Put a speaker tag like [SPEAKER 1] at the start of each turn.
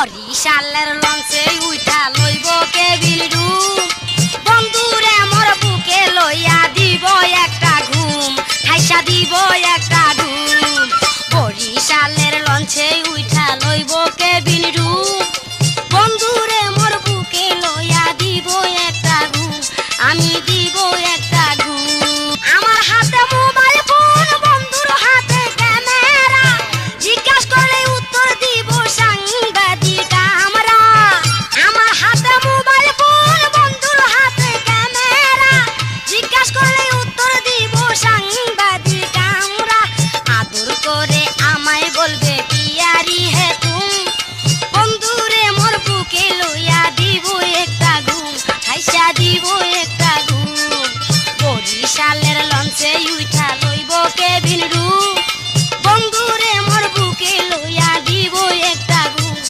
[SPEAKER 1] বরিশালের লঞ্চে উঠা লইব কেবিল রুম বন্ধুরে মোর বুকে লইয়া দিব একটা ঘুম ঠাইসা দিব একটা ঘুম বরিশালের লঞ্চে উঠা লইব কেবিল